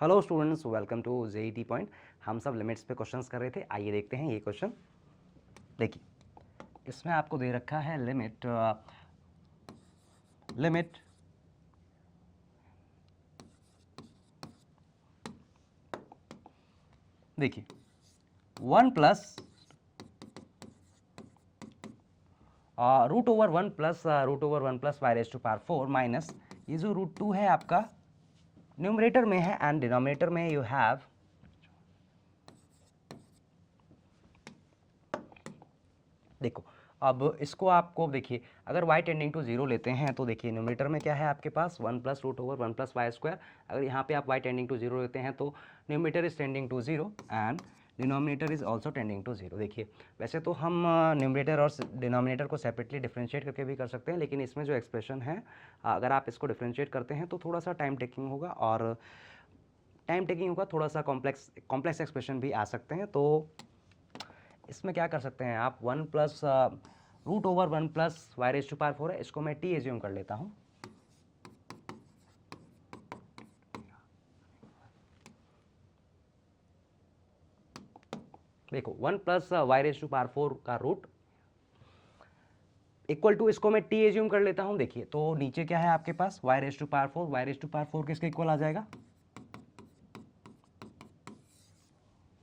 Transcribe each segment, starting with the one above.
Hello students, welcome to JET point. हम सब limits पे क्वेश्चंस कर रहे थे। आइए देखते हैं ये क्वेश्चन। देखिए, इसमें आपको दे रखा है लिमिट देखिए 1 plus root over one plus y raise to power 4 minus ये जो √2 है आपका न्यूमरेटर में है एंड डिनोमिनेटर में यू हैव देखो। अब इसको आपको देखिए, अगर y टेंडिंग टू 0 लेते हैं तो देखिए न्यूमरेटर में क्या है आपके पास 1 प्लस √1 प्लस y²। अगर यहाँ पे आप y टेंडिंग टू 0 लेते हैं तो numerator is tending to 0 and denominator is also tending to 0। देखिए, वैसे तो हम न्यूमरेटर और डिनोमिनेटर को सेपरेटली डिफ्रेंशिएट करके भी कर सकते हैं, लेकिन इसमें जो एक्सप्रेशन है अगर आप इसको डिफ्रेंशिएट करते हैं तो थोड़ा सा टाइम टेकिंग होगा और थोड़ा सा कॉम्प्लेक्स एक्सप्रेशन भी आ सकते हैं। तो इसमें क्या कर सकते हैं आप 1 plus √1 plus y raise to power 4 है, इसको मैं टी एज्यूम कर लेता हूँ। देखो 1 plus y raise to power 4 का रूट इक्वल टू, इसको मैं टी एज्यूम कर लेता हूँ। देखिए, तो नीचे क्या है आपके पास Y raise to power 4, Y raise to power 4 किसके इक्वल आ जाएगा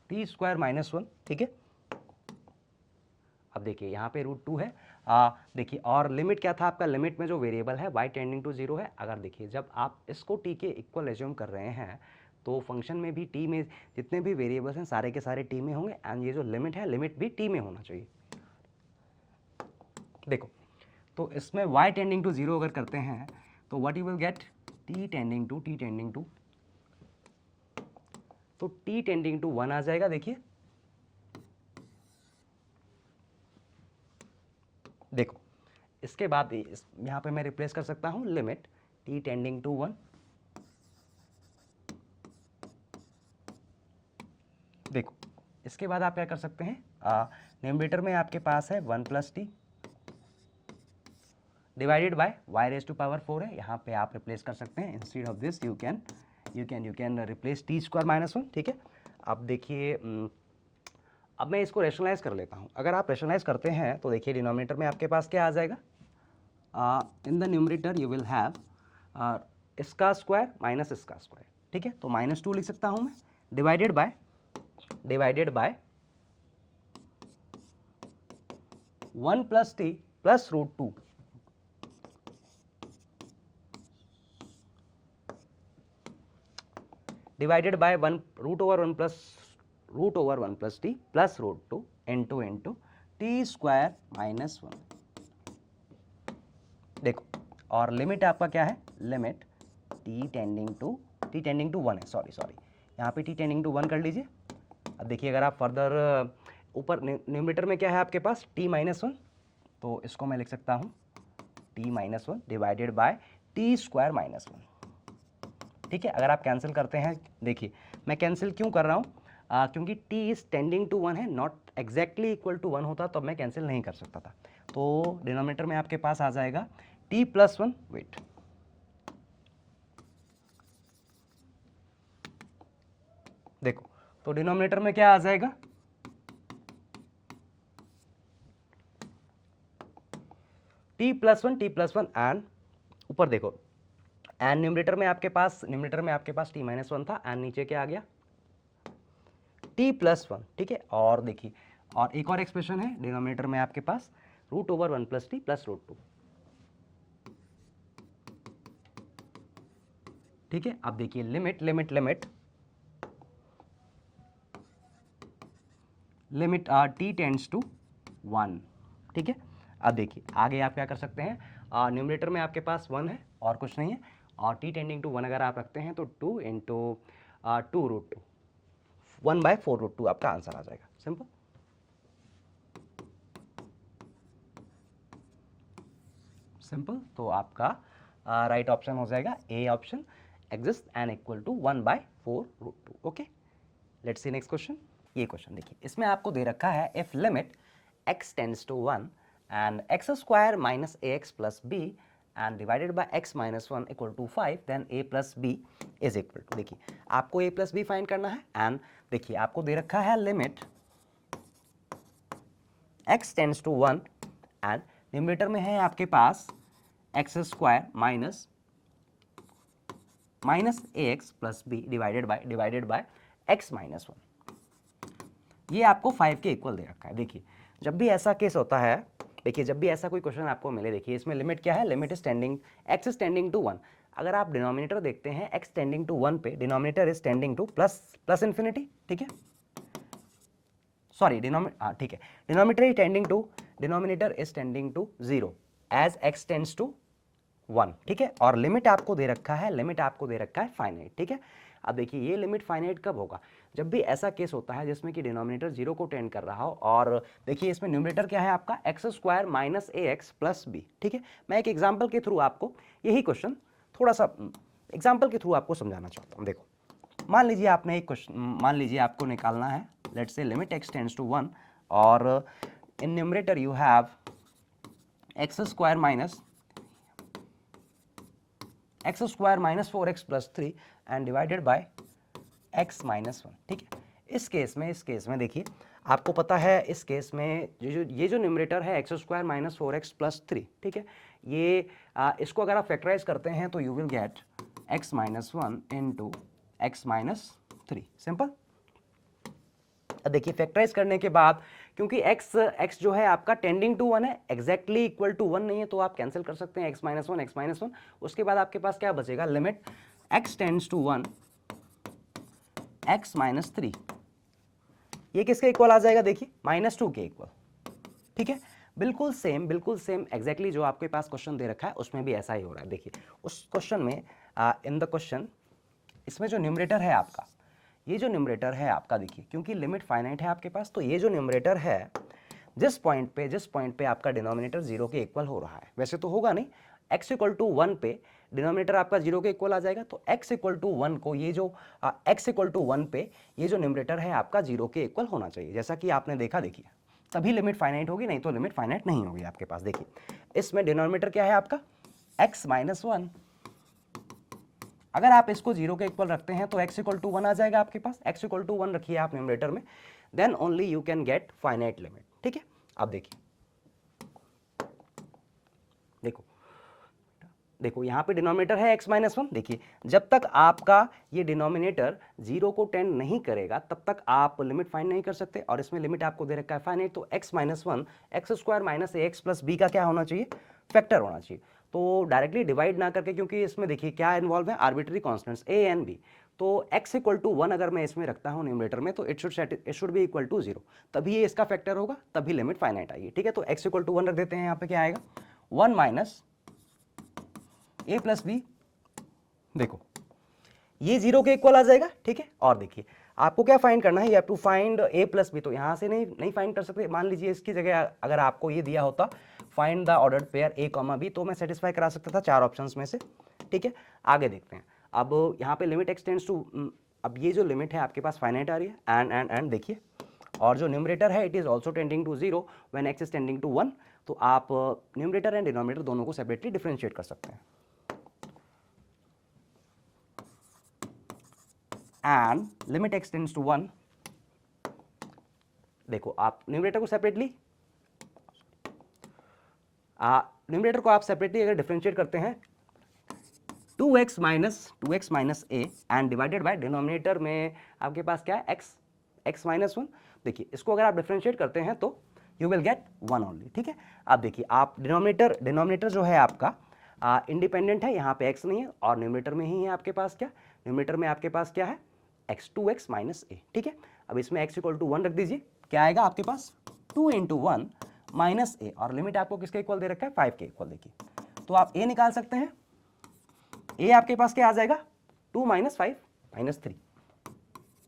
टी स्क्वायर माइनस 1। ठीक है, अब देखिए यहाँ पे √2 है। देखिए, और लिमिट क्या था आपका, लिमिट में जो वेरिएबल है y टेंडिंग टू 0 है। अगर देखिए जब आप इसको t के इक्वल एज्यूम कर रहे हैं तो फंक्शन में भी t में जितने भी वेरिएबल्स हैं सारे के सारे t में होंगे एंड ये जो लिमिट है लिमिट भी t में होना चाहिए। देखो, तो इसमें y टेंडिंग टू 0 अगर करते हैं तो what you will get t tending to तो t टेंडिंग टू 1 आ जाएगा। देखिए, देखो इसके बाद यहाँ पे मैं रिप्लेस कर सकता हूँ लिमिट t टेंडिंग टू 1। देखो, इसके बाद आप क्या कर सकते हैं, न्यूमरेटर में आपके पास है 1 plus T divided by y raise to power 4 है। यहाँ पे आप रिप्लेस कर सकते हैं, instead of this you can replace T square minus 1। ठीक है, अब देखिए अब मैं इसको रेशनलाइज कर लेता हूँ। अगर आप रेशनलाइज करते हैं तो देखिए डिनोमिनेटर में आपके पास क्या आ जाएगा, in the numerator you will have इसका स्क्वायर माइनस इसका स्क्वायर। ठीक है, तो -2 लिख सकता हूँ मैं divided by 1 plus T plus √2 divided bye √1 plus T plus √2 into T square minus 1। देखो, और लिमिट आपका क्या है, लिमिट t टेंडिंग टू 1 है। सॉरी यहाँ पे t टेंडिंग टू 1 कर लीजिए। अब देखिए, अगर आप फर्दर ऊपर न्यूमरेटर में क्या है आपके पास t माइनस 1, तो इसको मैं लिख सकता हूँ t minus 1 divided bye T square minus 1। ठीक है, अगर आप कैंसिल करते हैं, देखिए मैं कैंसिल क्यों कर रहा हूँ, क्योंकि t इज टेंडिंग टू 1 है, नॉट एग्जैक्टली इक्वल टू 1 होता तो मैं कैंसिल नहीं कर सकता था। तो डिनोमिनेटर में आपके पास आ जाएगा t प्लस 1, वेट देखो, तो डिनोमिनेटर में क्या आ जाएगा t प्लस 1 एंड ऊपर देखो एंड न्यूमरेटर में आपके पास t माइनस 1 था एंड नीचे क्या आ गया t प्लस 1। ठीक है, और देखिए, और एक और एक्सप्रेशन है डिनोमिनेटर में आपके पास √1 प्लस टी प्लस √2। ठीक है, अब देखिए लिमिट t टेंड्स टू 1। ठीक है, अब देखिए आगे आप क्या कर सकते हैं, न्यूमरेटर में आपके पास 1 है और कुछ नहीं है, और t टेंडिंग टू 1 अगर आप रखते हैं तो 2 इंटू 2√2 1/4√2 आपका आंसर आ जाएगा। सिंपल, तो आपका राइट ऑप्शन हो जाएगा A option, exist and equal to 1/4√2। Okay, let's see next question. ये क्वेश्चन देखिए, इसमें आपको दे रखा है if limit x tends to 1 and x² minus ax plus b and divided by x minus 1 equal to 5, then a plus B is equal to, देखिए आपको a plus B find करना है। एंड देखिए आपको दे रखा है limit x tends to 1 and numerator में है आपके पास x square minus a x plus b divided by x minus 1, ये आपको 5 के इक्वल दे रखा है। देखिए जब भी ऐसा केस होता है, देखिए जब भी ऐसा कोई क्वेश्चन आपको मिले, देखिए इसमें लिमिट क्या है, limit is tending X is tending to 1। अगर आप डिनोमिनेटर देखते हैं एक्स टेंडिंग टू 1 पे, denominator is tending to plus infinity, ठीक है, सॉरी ठीक है, denominator is tending to 0 as X tends to 1, ठीक है, और लिमिट आपको दे रखा है फाइनाइट, ठीक है। अब देखिए ये लिमिट फाइनाइट कब होगा, जब भी ऐसा केस होता है जिसमें कि डिनोमिनेटर 0 को टेंड कर रहा हो, और देखिए इसमें न्यूमरेटर क्या है आपका x square minus a x plus B, ठीक है। मैं एक एग्जाम्पल के थ्रू आपको यही क्वेश्चन थोड़ा सा एग्जाम्पल के थ्रू आपको समझाना चाहता हूँ। देखो मान लीजिए आपने एक क्वेश्चन, मान लीजिए आपको निकालना है, लेट्स से लिमिट x टेंड्स टू 1 और in numerator you have x square minus 4x plus 3 and divided by x minus 1, ठीक है। इस केस में देखिए आपको पता है, इस केस में ये जो न्यूमरेटर है x square minus 4x plus 3, ठीक है, ये इसको अगर आप फैक्टराइज करते हैं तो you will gate x minus 1 into x minus 3, simple. देखिए फैक्टराइज करने के बाद, क्योंकि x जो है आपका टेंडिंग टू 1 है, एग्जैक्टली इक्वल टू 1 नहीं है, तो आप कैंसिल कर सकते हैं x माइनस 1। उसके बाद आपके पास क्या बचेगा, limit x tends to 1 x minus 3, ये किसके इक्वल आ जाएगा, देखिए -2 के इक्वल, ठीक है। बिल्कुल सेम एग्जैक्टली जो आपके पास क्वेश्चन दे रखा है उसमें भी ऐसा ही हो रहा है। देखिए उस क्वेश्चन में इन द क्वेश्चन, इसमें जो न्यूमरेटर है आपका, ये जो न्यूमरेटर है आपका, देखिए क्योंकि लिमिट फाइनाइट है आपके पास, तो ये जो न्यूमरेटर है जिस पॉइंट पे आपका डिनोमिनेटर 0 के इक्वल हो रहा है, वैसे तो होगा नहीं, x इक्वल टू 1 पे डिनोमिनेटर आपका 0 के इक्वल आ जाएगा, तो x इक्वल टू 1 को ये जो x इक्वल टू 1 पे ये जो न्यूमरेटर है आपका 0 के इक्वल होना चाहिए, जैसा कि आपने देखा, देखिए तभी लिमिट फाइनाइट होगी, नहीं तो लिमिट फाइनाइट नहीं होगी आपके पास। देखिए इसमें डिनोमिनेटर क्या है आपका x माइनस 1, अगर आप इसको 0 के इक्वल रखते हैं तो x इक्वल टू 1 आ जाएगा आपके पास, x इक्वल टू 1 रखिए आप न्यूमरेटर में, then only you can get finite limit, ठीक है। अब देखो यहाँ पे डिनोमिनेटर है x माइनस 1, देखिए जब तक आपका ये डिनोमिनेटर 0 को टेंड नहीं करेगा तब तक आप लिमिट फाइंड नहीं कर सकते, और इसमें लिमिट आपको दे रखा है फाइनाइट, तो x minus 1 x square minus a x plus b का क्या होना चाहिए, फैक्टर होना चाहिए। तो डायरेक्टली डिवाइड ना करके, क्योंकि इसमें देखिए क्या इन्वॉल्व है, arbitrary constants a and b, तो x इक्वल टू 1 अगर मैं इसमें रखता हूँ न्यूमरेटर में, तो it should be equal to 0, तभी ये इसका फैक्टर होगा, तभी लिमिट फाइनाइट आएगी, ठीक है। तो x इक्वल टू 1 रख देते हैं, यहाँ पे क्या आएगा 1 माइनस a प्लस बी, देखो ये 0 के इक्वल आ जाएगा, ठीक है। और देखिए आपको क्या फाइंड करना है, you have to find a plus B, तो यहाँ से नहीं फाइंड कर सकते। मान लीजिए इसकी जगह अगर आपको ये दिया होता find the ordered pair a comma b, तो मैं सेटिस्फाई करा सकता था 4 ऑप्शंस में से, ठीक है। आगे देखते हैं, अब यहाँ पे लिमिट एक्सटेंड्स टू, अब ये जो लिमिट है आपके पास फाइनाइट आ रही है, एंड देखिए, और जो न्यूमरेटर है it is also tending to 0 when x is tending to 1, तो आप न्यूमरेटर एंड डिनोमिनेटर दोनों को सेपरेटली डिफरेंशिएट कर सकते हैं। And limit x tends to 1, देखो आप न्यूमरेटर को सेपरेटली आप सेपरेटली अगर डिफरेंशिएट करते हैं 2x minus a and divided by denominator में आपके पास क्या है x माइनस 1, देखिए इसको अगर आप डिफरेंशिएट करते हैं तो यू विल गेट 1 ओनली, ठीक है। अब देखिए आप डिनोमिनेटर जो है आपका इंडिपेंडेंट है, यहाँ पे x नहीं है, और न्यूमरेटर में ही है आपके पास क्या, न्यूमरेटर में आपके पास क्या है x माइनस a, ठीक है। अब इसमें x इक्वल टू 1 रख दीजिए, क्या आएगा आपके पास 2 इंटू 1 माइनस a, और लिमिट आपको किसके इक्वल दे रखा है 5 के इक्वल, देखिए तो आप a निकाल सकते हैं, a आपके पास क्या आ जाएगा 2 माइनस 5 माइनस 3,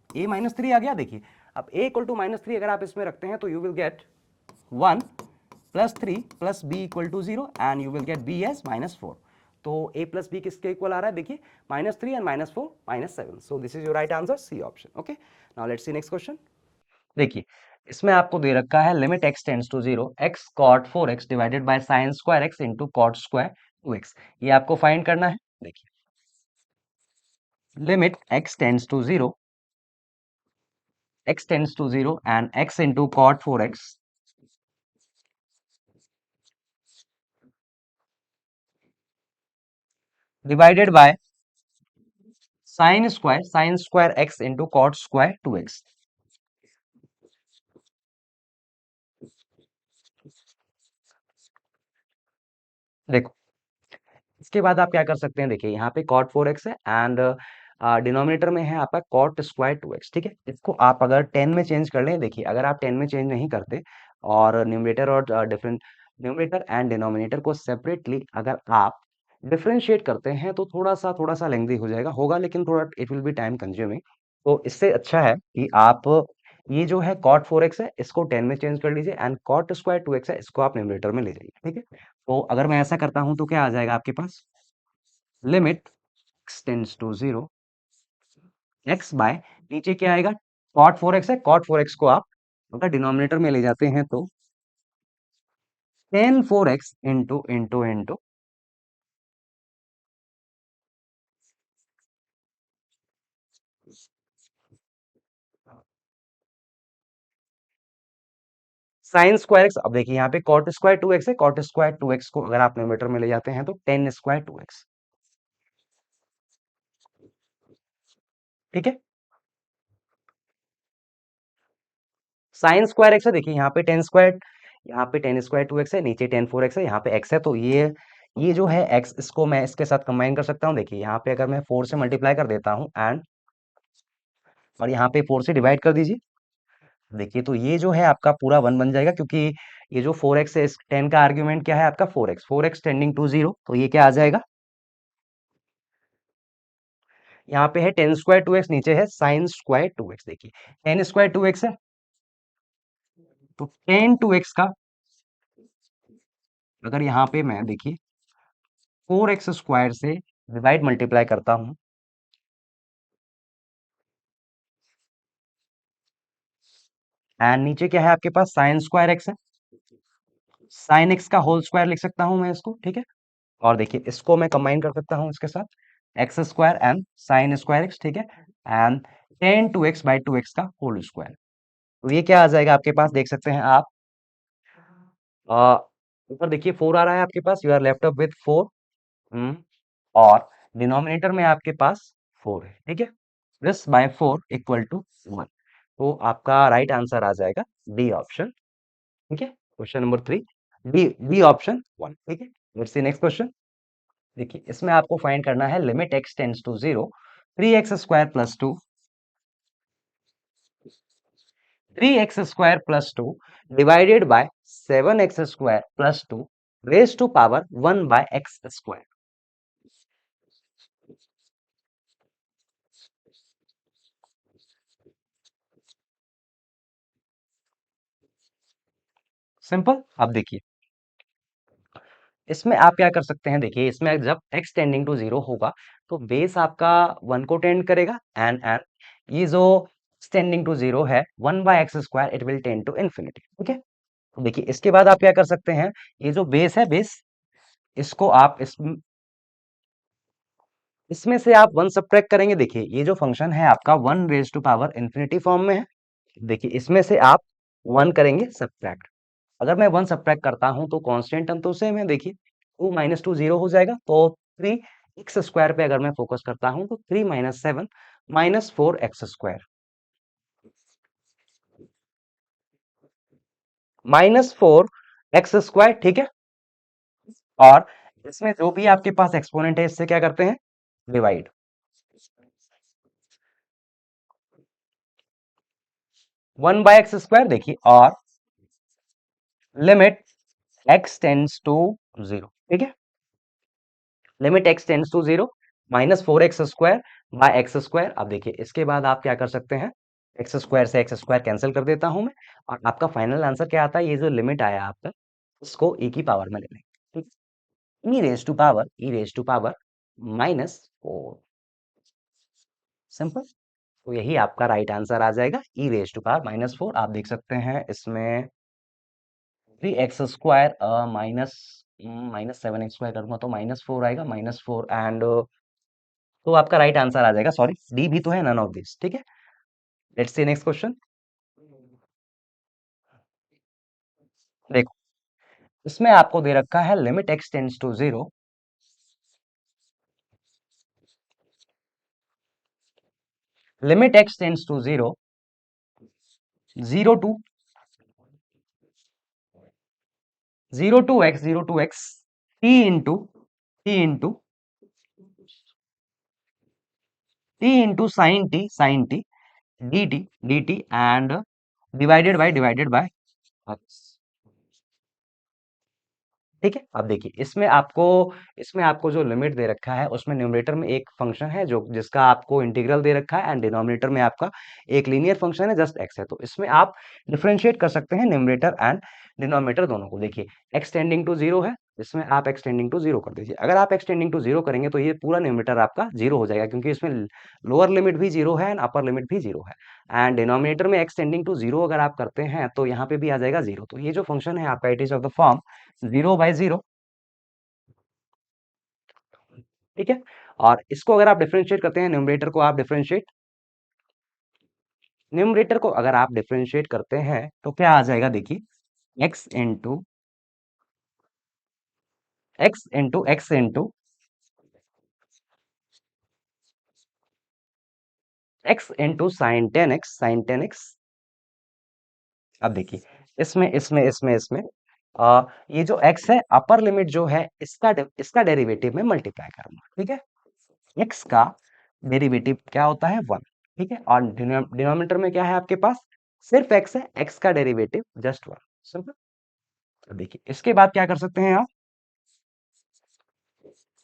a माइनस 3 आ गया। देखिए अब a इक्वल टू माइनस 3 अगर आप इसमें रखते हैं तो you will get 1 plus 3 plus b equal to 0 and you will get b as minus 4, तो a प्लस बी किसके इक्वल आ रहा है, देखिए -3 and -4 -7, so this is your right answer, C option, okay. Now let's see next question. देखिए इसमें आपको दे रखा है limit x tends to 0 x cot 4x divided by sin square x into cot square 2x, ये आपको find करना है। देखिए, limit x tends to 0 and x into cot 4x divided by sine square x into cot square 2x। देखो, इसके बाद आप क्या कर सकते हैं, देखिए यहाँ पे cot 4x है एंड डिनोमिनेटर में है आपका cot स्क्वायर 2x, ठीक है। इसको आप अगर 10 में चेंज कर लें, देखिए अगर आप 10 में चेंज नहीं करते और न्यूमरेटर और डिफरेंट न्यूमरेटर एंड डिनोमिनेटर को सेपरेटली अगर आप डिफरेंशिएट करते हैं तो थोड़ा सा लेंदी हो जाएगा, होगा लेकिन थोड़ा it will be time consuming. तो इससे अच्छा है कि आप ये जो है cot 4x है इसको 10 में चेंज कर लीजिए एंड cot स्क्वायर 2x है इसको आप न्यूमरेटर में ले जाइए, ठीक है। तो अगर मैं ऐसा करता हूं तो क्या आ जाएगा आपके पास, limit x tends to 0 x by, नीचे क्या आएगा, cot 4x है, cot 4x को आप अगर डिनोमिनेटर में ले जाते हैं तो tan 4x into into into sine square x. अब देखिए यहाँ पे cot स्क्वायर 2x है, cot स्क्वायर 2x को अगर आप न्यूमरेटर में ले जाते हैं तो tan स्क्वायर 2x, ठीक है। साइन स्क्वायर एक्स है, देखिए यहाँ पे टेन स्क्वायर 2x है, नीचे tan 4x है, यहाँ पे x है, तो ये जो है x इसको मैं इसके साथ कंबाइन कर सकता हूँ। देखिए यहाँ पे अगर मैं 4 से मल्टीप्लाई कर देता हूँ एंड और यहाँ पे 4 से डिवाइड कर दीजिए, देखिए तो ये जो है आपका पूरा 1 बन जाएगा, क्योंकि ये जो 4x है इस 10 का आर्ग्यूमेंट क्या है आपका 4x टेंडिंग टू 0, तो ये क्या आ जाएगा, यहाँ पे है टेन स्क्वायर 2x, नीचे है साइन स्क्वायर 2x। देखिए टेन स्क्वायर 2x है तो टेन 2x का अगर यहाँ पे मैं देखिए 4x स्क्वायर से डिवाइड मल्टीप्लाई करता हूँ एंड नीचे क्या है आपके पास साइन स्क्वायर एक्स है, साइन एक्स का होल स्क्वायर लिख सकता हूं मैं इसको, ठीक है। और देखिए इसको मैं कंबाइन कर सकता हूं इसके साथ X square and sine square X, ठीक है, and tan two X by two X का होल स्क्वायर। तो ये क्या आ जाएगा आपके पास, देख सकते हैं आप, अ, ऊपर देखिए 4 आ रहा है आपके पास, you are left up with 4, और डिनोमिनेटर में आपके पास 4 है, ठीक है। दिस बाय 4 इक्वल टू 1, तो आपका राइट आंसर आ जाएगा डी ऑप्शन, ठीक है। Question number 3, D D option 1, ठीक है। Let's see next question. देखिए इसमें आपको फाइंड करना है limit x tends to 0 3x square plus 2 3x square plus 2 divided by 7x square plus 2 raise to power 1 by x square. Simple. अब देखिए इसमें आप क्या कर सकते हैं, देखिए इसमें जब x टेंडिंग टू 0 होगा तो बेस आपका 1 को टेंड करेगा एंड ये जो टेंडिंग टू 0 है 1 by X square it will tend to infinity, ठीक है। तो देखिए इसके बाद आप क्या कर सकते हैं, ये जो बेस है बेस, इसको आप इसमें से आप 1 सब्ट्रैक्ट करेंगे। देखिए ये जो फंक्शन है आपका 1 raise to power infinity form में है, देखिए इसमें से आप 1 करेंगे सब्ट्रैक्ट। अगर मैं 1 सब्ट्रैक्ट करता हूं तो कांस्टेंट टर्म तो सेम है, देखिए 2 माइनस 2 0 हो जाएगा, तो 3 एक्स स्क्वायर पे अगर मैं फोकस करता हूं तो 3 minus 7 minus 4 x square minus 4 x square, ठीक है। और इसमें जो भी आपके पास एक्सपोनेंट है इससे क्या करते हैं, डिवाइड, 1 बाय एक्स स्क्वायर। देखिए और लिमिट x टेंड्स टू 0, ठीक है, limit x tends to 0 minus 4x square by X square. अब देखिए इसके बाद आप क्या कर सकते हैं, एक्स स्क्वायर से एक्स स्क्वायर कैंसिल कर देता हूं मैं, और आपका फाइनल आंसर क्या आता है, ये जो लिमिट आया आपका इसको e की पावर में ले लेंगे, ठीक, e raise to power minus 4, simple. तो यही आपका राइट आंसर आ जाएगा, e raise to power minus 4। आप देख सकते हैं इसमें 3x स्क्वायर माइनस -7x² करूंगा तो -4 आएगा, -4 एंड तो आपका राइट आंसर आ जाएगा, सॉरी डी भी तो है, नन ऑफ दिस, ठीक है। Let's see next question. देखो, इसमें आपको दे रखा है limit x tends to 0, limit x tends to 0, 0 to 0 to x t into t into sine T dt and divided by x। ठीक है, अब देखिए इसमें आपको जो लिमिट दे रखा है उसमें न्यूमरेटर में एक फंक्शन है जो जिसका आपको इंटीग्रल दे रखा है एंड डिनोमिनेटर में आपका एक लीनियर फंक्शन है जस्ट एक्स है। तो इसमें आप डिफरेंशिएट कर सकते हैं न्यूमरेटर एंड डिनोमिनेटर दोनों को। देखिए एक्स टेंडिंग टू जीरो है, इसमें आप एक्स टेंडिंग टू जीरो कर दीजिए। अगर आप एक्स टेंडिंग टू जीरो करेंगे तो ये पूरा न्यूमरेटर आपका जीरो हो जाएगा, क्योंकि इसमें लोअर लिमिट भी जीरो है एंड अपर लिमिट भी जीरो है। एंड डिनोमिनेटर में एक्स टेंडिंग टू जीरो अगर आप करते हैं तो यहाँ पे भी आ जाएगा जीरो। तो ये जो फंक्शन है आपका, it is of the form 0/0। ठीक है, और इसको अगर आप डिफरेंशिएट करते हैं, न्यूमरेटर को अगर आप डिफरेंशिएट करते हैं तो क्या आ जाएगा, देखिए x into x into sine 10x। अब देखिए इसमें ये जो x है, अपर लिमिट जो है इसका डेरिवेटिव में मल्टीप्लाई करूंगा। ठीक है, x का डेरिवेटिव क्या होता है, 1। ठीक है, और डिनोमिनेटर में क्या है आपके पास, सिर्फ x है, x का डेरिवेटिव जस्ट 1। सिंपल। तो देखिए इसके बाद क्या कर सकते हैं आप,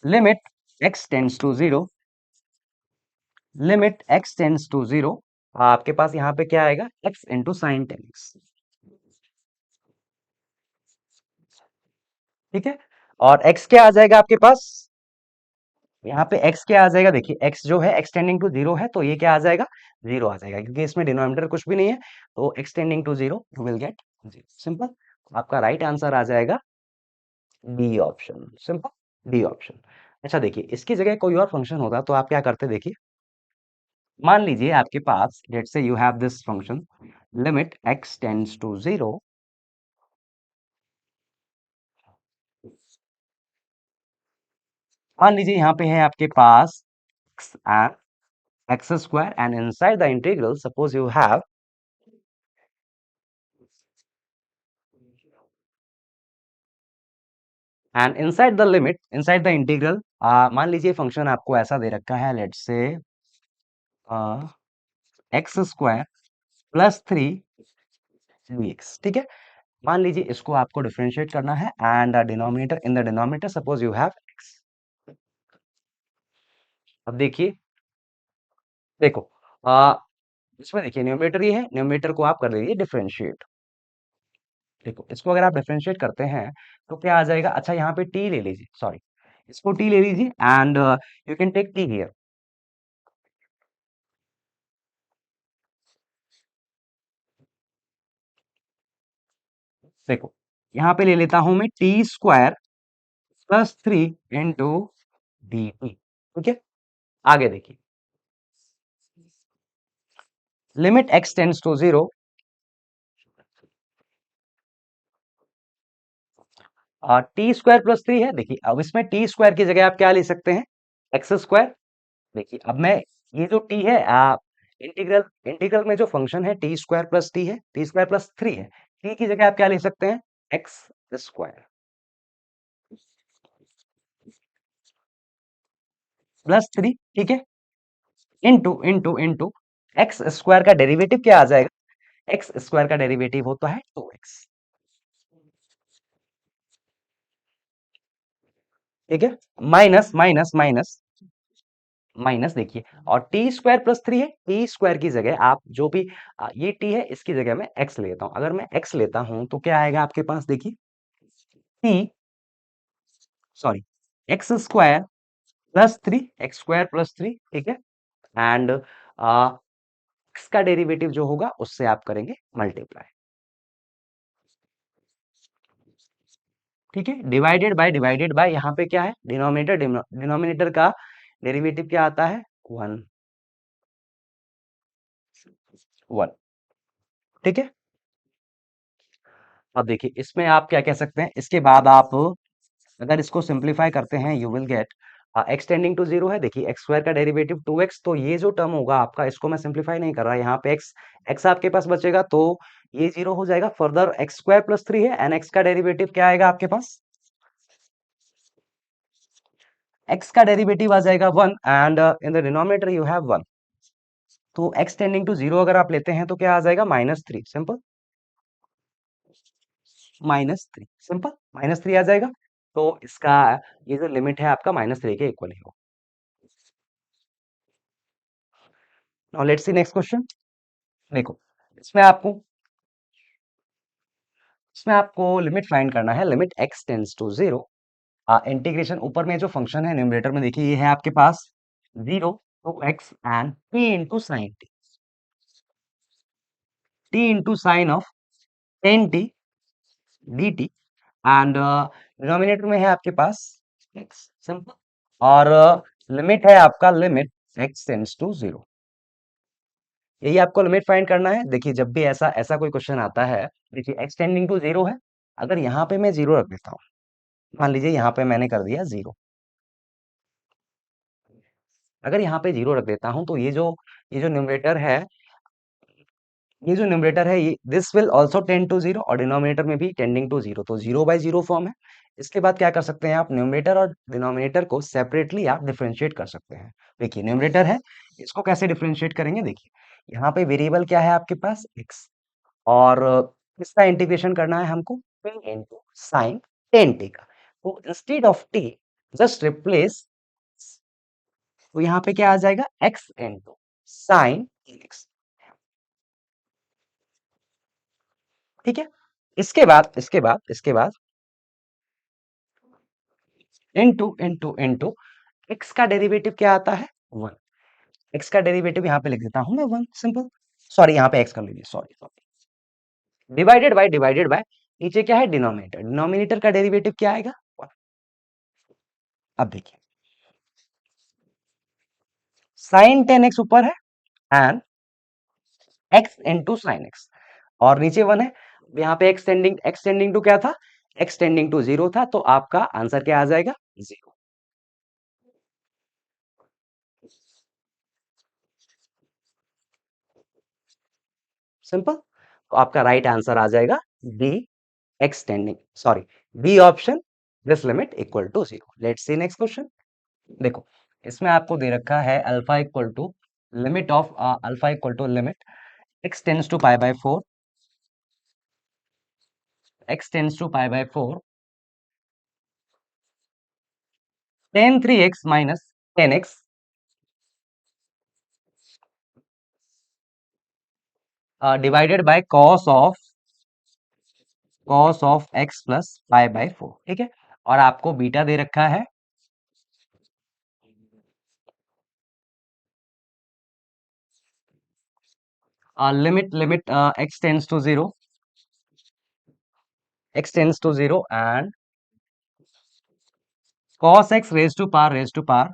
limit x tends to 0, limit x tends to 0, आपके पास यहाँ पे क्या आएगा, x इंटू साइन 10x। ठीक है, और x क्या आ जाएगा आपके पास, यहाँ पे x क्या आ जाएगा, देखिए x जो है एक्सटेंडिंग टू 0 है तो ये क्या आ जाएगा, 0 आ जाएगा, क्योंकि इसमें डिनोमिनेटर कुछ भी नहीं है। तो X tending to 0 you will get 0। Simple. आपका राइट आंसर आ जाएगा D option. Simple, D option. अच्छा देखिए, इसकी जगह कोई और फंक्शन होता तो आप क्या करते, देखिए मान लीजिए आपके पास, let's say you have this function limit x tends to 0, मान लीजिए यहाँ पे है आपके पास x and x square and inside the integral suppose you have and inside the integral मान लीजिए फंक्शन आपको ऐसा दे रखा है, लेट्स से एक्स स्क्वायर प्लस 3 dx। ठीक है, मान लीजिए इसको आपको डिफरेंशिएट करना है and denominator, in the denominator suppose you have x। अब देखिए, देखो आ, इसमें देखिए न्यूमरेटर ये है, न्यूमरेटर को आप कर लीजिए डिफरेंशिएट। देखो इसको अगर आप डिफरेंशिएट करते हैं तो क्या आ जाएगा, अच्छा यहाँ पे t ले लीजिए, सॉरी इसको t ले लीजिए and you can take t here. देखो यहाँ पे ले लेता हूं मैं t² प्लस 3 इंटू dt। ठीक है, आगे देखिए limit x tends to 0, t² plus 3 है। देखिए अब इसमें t² की जगह आप क्या ले सकते हैं, x²। देखिए अब मैं ये जो t है, इंटीग्रल इंटीग्रल में जो फंक्शन है t² प्लस t है, t² प्लस 3 है, t की जगह आप क्या ले सकते हैं, x² प्लस 3। ठीक है, इंटू x² का डेरिवेटिव क्या आ जाएगा, x² का डेरिवेटिव होता है 2x। ठीक है, माइनस माइनस माइनस माइनस, देखिए और t² प्लस 3 है, t² की जगह आप जो भी ये t है इसकी जगह मैं x लेता हूं। अगर मैं x लेता हूं तो क्या आएगा आपके पास, देखिए t, sorry x² plus 3, x² plus 3। ठीक है, एंड x का डेरिवेटिव जो होगा उससे आप करेंगे मल्टीप्लाई। ठीक है, डिवाइडेड बाय यहाँ पे क्या है, डिनोमिनेटर, डिनोमिनेटर का डेरिवेटिव क्या आता है, वन, वन। ठीक है, अब देखिए इसमें आप क्या कह सकते हैं, इसके बाद आप अगर इसको सिंप्लीफाई करते हैं you will get X tending to zero है, देखिए एक्स स्क्वायर का डेरिवेटिव 2x, तो ये जो टर्म होगा आपका, इसको मैं सिंप्लीफाई नहीं कर रहा, यहाँ पे एक्स एक्स आपके पास बचेगा, तो ये जीरो हो जाएगा, further x square plus three है एंड एक्स का डेरिवेटिव क्या आएगा आपके पास, एक्स का डेरिवेटिव आ जाएगा one and in the denominator you have one, तो एक्स टेंडिंग टू जीरो अगर आप लेते हैं तो क्या आ जाएगा, minus three, simple, minus three, simple, minus three आ जाएगा, तो इसका ये जो लिमिट है आपका माइनस थ्री के इक्वल ही हो। Now let's see next question. देखो इसमें आपको इसमें आपको लिमिट फाइंड करना है, limit x tends to zero, integration ऊपर में जो फंक्शन है न्यूमरेटर में देखिए ये है आपके पास zero to x and t into sine t, t into sine of ten t d t and denominator में है आपके पास x, सिंपल, और लिमिट है आपका, limit x tends to zero, यही आपको लिमिट फाइंड करना है। देखिए जब भी ऐसा ऐसा कोई क्वेश्चन आता है, देखिए x टेंडिंग टू जीरो है, अगर यहाँ पे मैं जीरो रख देता हूँ, मान लीजिए यहाँ पे मैंने कर दिया जीरो, अगर यहाँ पे जीरो रख देता हूँ तो ये जो न्यूमरेटर है, ये जो न्यूमरेटर है ये this will also tend to zero, और डिनोमिनेटर में भी टेंडिंग टू जीरो, तो जीरो बाय जीरो फॉर्म है। इसके बाद क्या कर सकते हैं आप, न्यूमरेटर और डिनोमिनेटर को सेपरेटली आप डिफरेंशिएट कर सकते हैं। देखिए न्यूमरेटर है, इसको कैसे डिफरेंशिएट करेंगे, देखिए यहाँ पे वेरिएबल क्या है आपके पास, एक्स, और इसका इंटीग्रेशन करना है हमको, T into sign ten T का, तो instead of T just replace, तो यहाँ पे क्या आ जाएगा, एक्स इंटू साइन एक्स। ठीक है, इसके बाद इंटू एक्स का डेरिवेटिव क्या आता है, वन, एक्स का डेरिवेटिव यहाँ पे लिख देता हूँ मैं वन, सिंपल, सॉरी यहाँ पे एक्स कर लीजिए, सॉरी सॉरी, डिवाइडेड बाय नीचे क्या है, डिनोमिनेटर, डिनोमिनेटर का डेरिवेटिव क्या आएगा, वन। अब देखिए साइन टेन एक्स ऊपर है and x into sine x, और नीचे वन है, यहाँ पे एक्सटेंडिंग टू क्या था, एक्सटेंडिंग टू जीरो था, तो आपका आंसर क्या आ जाएगा, जीरो, सिंपल, तो आपका राइट आंसर आ जाएगा B, X tending, sorry, B option, this limit equal to zero. Let's see next question. देखो इसमें आपको दे रखा है alpha equal to limit of alpha equal to limit X tends to pi by four, X tends to pi by four, tan three X minus tan X, divided by cos of X plus pi by four. ठीक है, और आपको beta दे रखा है, limit X tends to zero and cos X raise to power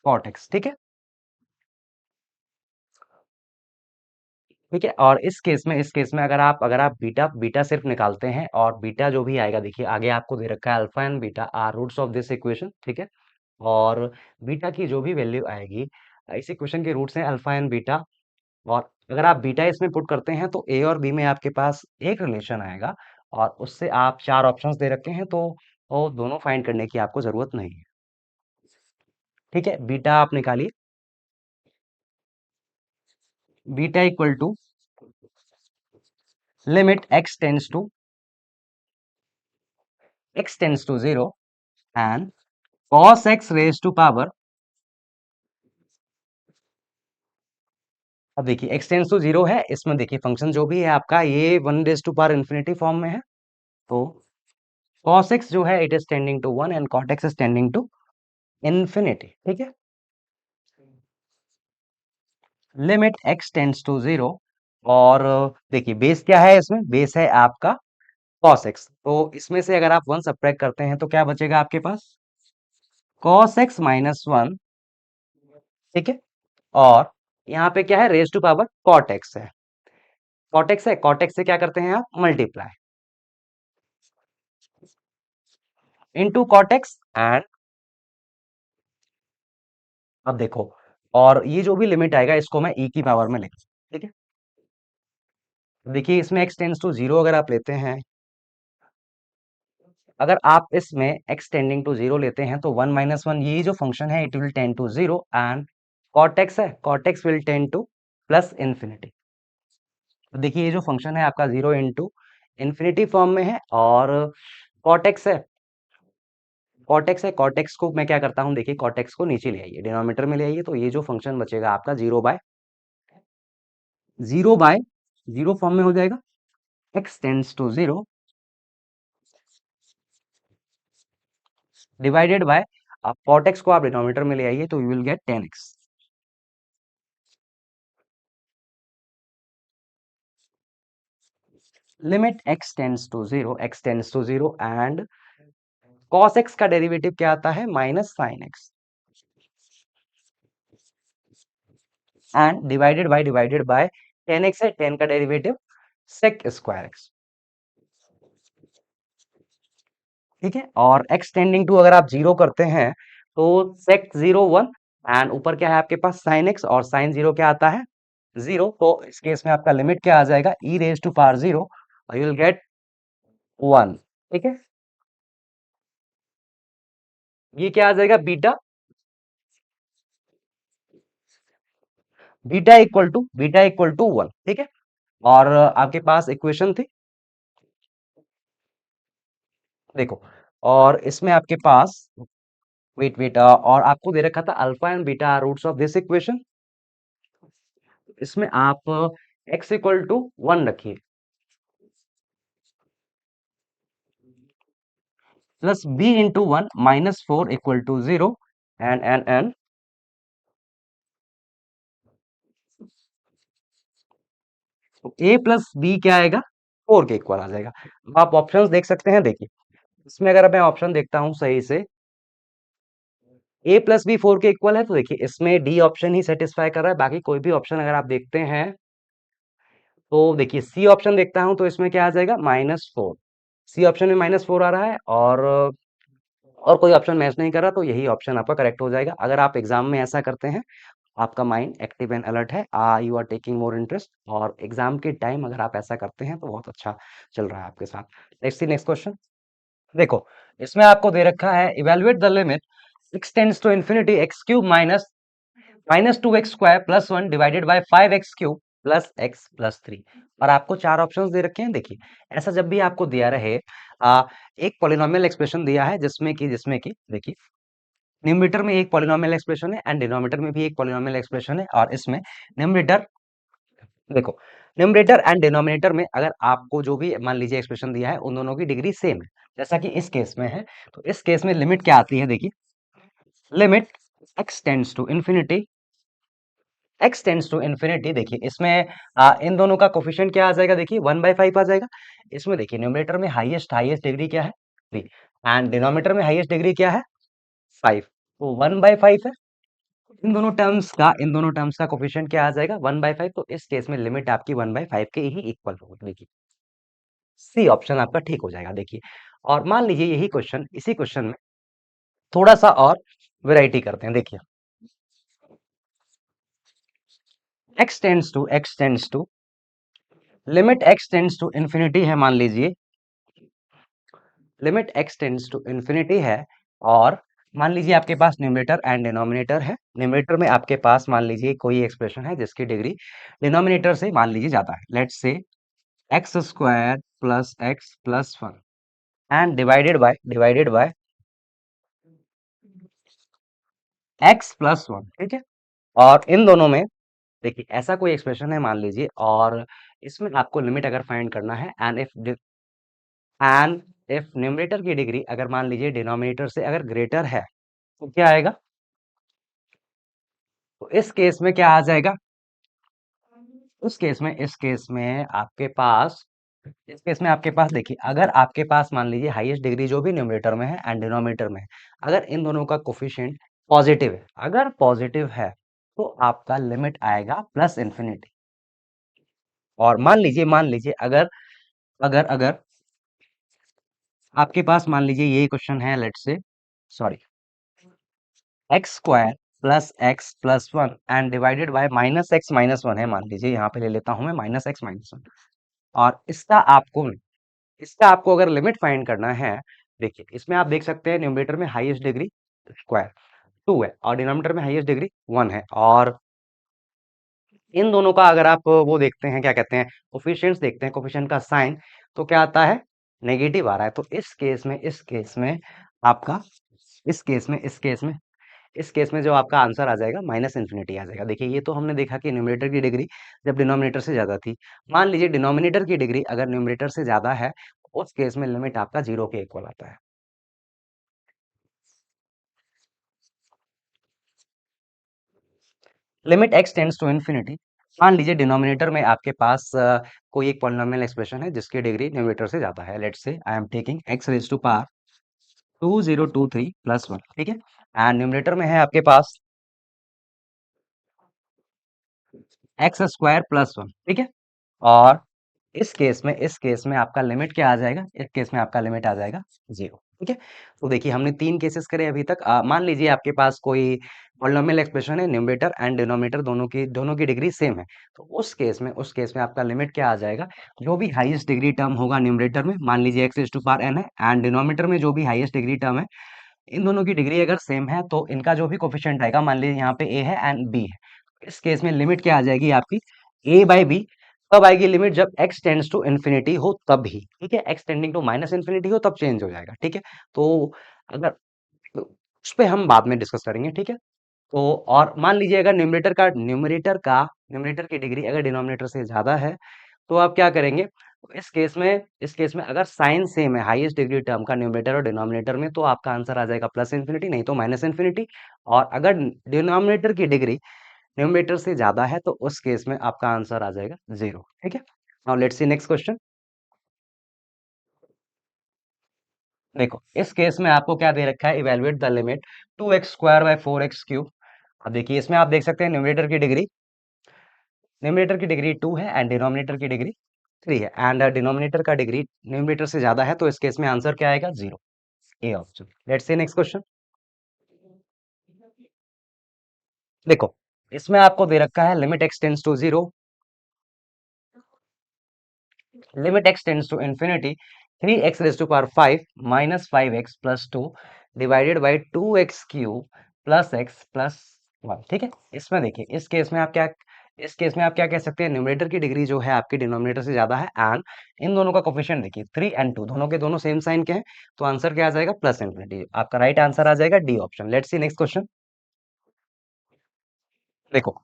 cot X. ठीक है, ठीक है, और इस केस में अगर आप बीटा बीटा सिर्फ निकालते हैं, और बीटा जो भी आएगा, देखिए आगे आपको दे रखा है alpha and beta are roots of this equation. ठीक है, और बीटा की जो भी वैल्यू आएगी, इस इक्वेशन के रूट्स हैं अल्फा एंड बीटा, और अगर आप बीटा इसमें पुट करते हैं तो ए और बी में आपके पास एक रिलेशन आएगा, और उससे आप चार ऑप्शंस दे रखे हैं, तो वो दोनों फाइंड करने की आपको जरूरत नहीं है। ठीक है, बीटा आप निकालिए, beta equal to limit X tends to zero and cos x raise to power, अब देखिए x टेंस टू जीरो है, इसमें देखिए फंक्शन जो भी है आपका ये one raise to power infinity form में है, तो cos x जो है it is tending to one and cot x is tending to infinity. ठीक है, limit x tends to zero, और देखिए बेस क्या है, इसमें बेस है आपका cos x, तो इसमें से अगर आप 1 सब्ट्रैक्ट करते हैं तो क्या बचेगा आपके पास? cos x माइनस 1, ठीक है। और यहाँ पे क्या है, raise to power cot x है। cot x है, cot x से क्या करते हैं आप, multiply into cot x। And अब देखो, और ये जो भी लिमिट आएगा इसको मैं e की पावर में लिख, ठीक है। देखिए इसमें x टेंड्स टू 0 अगर आप लेते हैं, अगर आप इसमें x टेंडिंग टू 0 लेते हैं तो 1 माइनस 1, ये जो फंक्शन है it will tend to 0, and cot x है, cot x will tend to plus infinity. तो देखिए ये जो फंक्शन है आपका 0 इंटू इन्फिनिटी फॉर्म में है, और cot x है, cot x है, cot x को मैं क्या करता हूँ, देखिए cot x को नीचे ले आइए, डिनोमिनेटर में ले आइए, तो ये जो फंक्शन बचेगा आपका 0 बाय 0 फॉर्म में हो जाएगा। x tends to 0 divided by, आप cot x को आप डिनोमिनेटर में ले आइए तो you will get 10x। Limit x tends to 0 and cos x का डेरिवेटिव क्या आता है, minus sine x, and divided by 10x है, 10 का डेरिवेटिव sec स्क्वायर x, ठीक है। और x टेंडिंग टू अगर आप 0 करते हैं तो sec 0 1, एंड ऊपर क्या है आपके पास sin x, और sin 0 क्या आता है, 0। तो इस केस में आपका लिमिट क्या आ जाएगा, e रेज टू पावर 0, और यू विल गेट 1, ठीक है। ये क्या आ जाएगा, बीटा इक्वल टू 1, ठीक है। और आपके पास इक्वेशन थी, देखो, और इसमें आपके पास वेट वेट और आपको दे रखा था alpha and beta roots of this equation. इसमें आप x=1 रखिए, plus b/1 -4 = 0, and a plus B क्या आएगा, 4 के इक्वल आ जाएगा। अब आप ऑप्शंस देख सकते हैं, देखिए इसमें अगर मैं ऑप्शन देखता हूं सही से, a प्लस बी 4 के इक्वल है, तो देखिए इसमें डी ऑप्शन ही सेटिस्फाई कर रहा है, बाकी कोई भी ऑप्शन अगर आप देखते हैं तो देखिए सी ऑप्शन देखता हूं तो इसमें क्या आ जाएगा, -4। सी ऑप्शन में -4 आ रहा है, और कोई ऑप्शन मैच नहीं कर रहा, तो यही ऑप्शन आपका करेक्ट हो जाएगा। अगर आप एग्जाम में ऐसा करते हैं, आपका माइंड एक्टिव एंड अलर्ट है, you are taking more interest, और एग्जाम के टाइम अगर आप ऐसा करते हैं तो बहुत अच्छा चल रहा है आपके साथ। नेक्स्ट सी नेक्स्ट क्वेश्चन, देखो इसमें आपको दे रखा है, evaluate the limit x tends to infinity x³ minus 2x² plus 1 divided by 5x³ plus x plus 3। और आपको चार ऑप्शंस दे रखे हैं। देखिए ऐसा जब भी आपको दिया रहे, एक पॉलिनोमियल एक्सप्रेशन दिया है जिसमें कि देखिए न्यूमरेटर में एक पॉलिनोमियल एक्सप्रेशन है एंड डिनोमिनेटर में भी एक पॉलिनोमियल एक्सप्रेशन है, और इसमें न्यूमरेटर, देखो न्यूमरेटर एंड डिनोमिनेटर में अगर आपको जो भी मान लीजिए एक्सप्रेशन दिया है उन दोनों की डिग्री सेम है, जैसा कि इस केस में है, तो इस केस में लिमिट क्या आती है, देखिए limit x tends to infinity, देखिए इसमें इन दोनों का कोफिशिएंट क्या आ जाएगा, देखिए 1/5 आ जाएगा। इसमें देखिए न्यूमरेटर में हाईएस्ट डिग्री क्या है, 3, एंड डिनोमिनेटर में हाईएस्ट डिग्री क्या है, 5, तो 1/5 है। इन दोनों टर्म्स का कोफिशिएंट क्या आ जाएगा, 1/5, तो इस केस में लिमिट आपकी 1/5 के ही इक्वल होगी। देखिए सी ऑप्शन आपका ठीक हो जाएगा। देखिए और मान लीजिए यही क्वेश्चन, इसी क्वेश्चन में थोड़ा सा और वैरायटी करते हैं। देखिए x tends to limit x tends to infinity है, मान लीजिए limit x tends to infinity है, और मान लीजिए आपके पास न्यूमरेटर एंड डिनोमिनेटर है। न्यूमरेटर में आपके पास मान लीजिए कोई एक्सप्रेशन है जिसकी डिग्री डिनोमिनेटर से मान लीजिए ज्यादा है, लेट्स से x² plus x plus 1, and divided by x plus 1, ठीक है। और इन दोनों में देखिए ऐसा कोई एक्सप्रेशन है मान लीजिए, और इसमें आपको लिमिट अगर फाइंड करना है, एंड इफ न्यूमरेटर की डिग्री अगर मान लीजिए डिनोमिनेटर से अगर ग्रेटर है, तो क्या आएगा, तो इस केस में क्या आ जाएगा, इस केस में आपके पास इस केस में आपके पास देखिए, अगर आपके पास मान लीजिए हाईएस्ट डिग्री जो भी न्यूमरेटर में है एंड डिनोमिनेटर में है, अगर इन दोनों का कोफिशिएंट पॉजिटिव है, अगर पॉजिटिव है तो आपका लिमिट आएगा प्लस इंफिनिटी। और मान लीजिए अगर अगर अगर आपके पास मान लीजिए ये क्वेश्चन है, लेट्स से sorry x square plus x plus one and divided bye minus x minus one है, मान लीजिए यहाँ पे ले लेता हूं मैं माइनस एक्स माइनस वन। और इसका आपको अगर लिमिट फाइंड करना है, देखिए इसमें आप देख सकते हैं न्यूमरेटर में हाईएस्ट डिग्री स्क्वायर 2 है और डिनोमिनेटर में हाईएस्ट डिग्री 1 है। और इन दोनों का अगर आप वो देखते हैं, क्या कहते हैं, कोफिशिएंट्स देखते हैं, कोफिशिएंट का साइन, तो क्या आता है, नेगेटिव आ रहा है। तो इस केस में आपका इस केस में जो आपका आंसर आ जाएगा माइनस इन्फिनिटी आ जाएगा। देखिए ये तो हमने देखा कि न्यूमरेटर की डिग्री जब डिनोमिनेटर से ज्यादा थी। मान लीजिए डिनोमिनेटर की डिग्री अगर न्यूमरेटर से ज्यादा है, उस केस में लिमिट आपका 0 के इक्वल आता है। Limit x tends to infinity, मान लीजिए डिनोमिनेटर में आपके पास कोई एक पॉलिनोमियल एक्सप्रेशन है जिसकी डिग्री न्यूमरेटर से ज्यादा है। Let's say I am taking X raise to power 2023 plus one, ठीक है, एंड न्यूमरेटर में है आपके पास एक्स स्क्वायर प्लस वन, ठीक है। और इस केस में आपका लिमिट क्या आ जाएगा, इस केस में आपका लिमिट आ जाएगा 0, ठीक है। तो देखिए हमने 3 केसेस करे अभी तक। मान लीजिए आपके पास कोई पॉलिनोमियल एक्सप्रेशन है, न्यूमरेटर एंड डिनोमिनेटर दोनों की डिग्री सेम है, तो उस केस में आपका लिमिट क्या आ जाएगा, जो भी हाईएस्ट डिग्री टर्म होगा न्यूमरेटर में, मान लीजिए एक्स टू पावर एन है, एंड डिनोमिनेटर में जो भी हाईएस्ट डिग्री टर्म है, इन दोनों की डिग्री अगर सेम है तो इनका जो भी कोफिशिएंट आएगा, मान लीजिए यहाँ पे ए है एंड बी है, इस केस में लिमिट क्या आ जाएगी आपकी, ए बाई बी। कब आएगी लिमिट, जब x टेंड्स टू इन्फिनिटी हो तब ही, ठीक है, x tending to minus infinity हो तब चेंज हो जाएगा, ठीक है। तो अगर तो उस पे हम बाद में डिस्कस करेंगे, ठीक है। तो और मान लीजिए अगर न्यूमरेटर की डिग्री अगर डिनोमिनेटर से ज्यादा है, तो आप क्या करेंगे, इस केस में अगर साइन सेम है हाईएस्ट डिग्री टर्म का न्यूमरेटर और डिनोमिनेटर में, तो आपका आंसर आ जाएगा प्लस इन्फिनिटी, नहीं तो माइनस इन्फिनिटी। और अगर डिनोमिनेटर की डिग्री न्यूमरेटर से ज्यादा है, तो उस केस में आपका आंसर आ जाएगा 0, ठीक है। Now let's see next question. देखो इस केस में आपको क्या दे रखा है, evaluate the limit 2x² bye 4x³ अब देखिए इसमें आप देख सकते हैं न्यूमरेटर की डिग्री 2 है एंड डिनोमिनेटर की डिग्री 3 है, एंड डिनोमिनेटर का डिग्री न्यूमरेटर से ज्यादा है, तो इस केस में आंसर क्या आएगा, 0, A option. Let's see next question. देखो इसमें आपको दे रखा है limit x tends to 0, limit x tends to infinity 3x raise to power 5 minus 5x plus 2 divided by 2x³ plus x plus 1, ठीक है। इसमें देखिए इस केस में आप क्या कह सकते हैं, न्यूमरेटर की डिग्री जो है आपके डिनोमिनेटर से ज्यादा है, एंड इन दोनों का कोफिशिएंट देखिए 3 एंड 2 दोनों के दोनों सेम साइन के हैं, तो आंसर क्या आ जाएगा, प्लस इन्फिनिटी। आपका राइट आंसर आ जाएगा D option. Let's see next question. देखो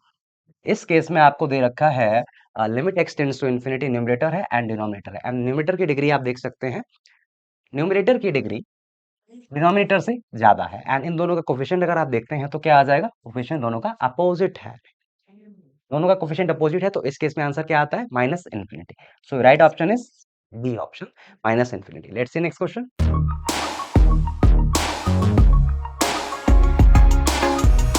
इस केस में आपको दे रखा है limit x tends to infinity, numerator है एंड डिनोमिनेटर है, एंड न्यूमरेटर की डिग्री आप देख सकते हैं, न्यूमरेटर की डिग्री डिनोमिनेटर से ज्यादा है, एंड इन दोनों का कोफिशिएंट अगर आप देखते हैं तो क्या आ जाएगा, कोफिशिएंट दोनों का अपोजिट है, दोनों का कोफिशिएंट अपोजिट है, तो इस केस में आंसर क्या आता है, minus infinity. So right option is B option, minus infinity. Let's see next question.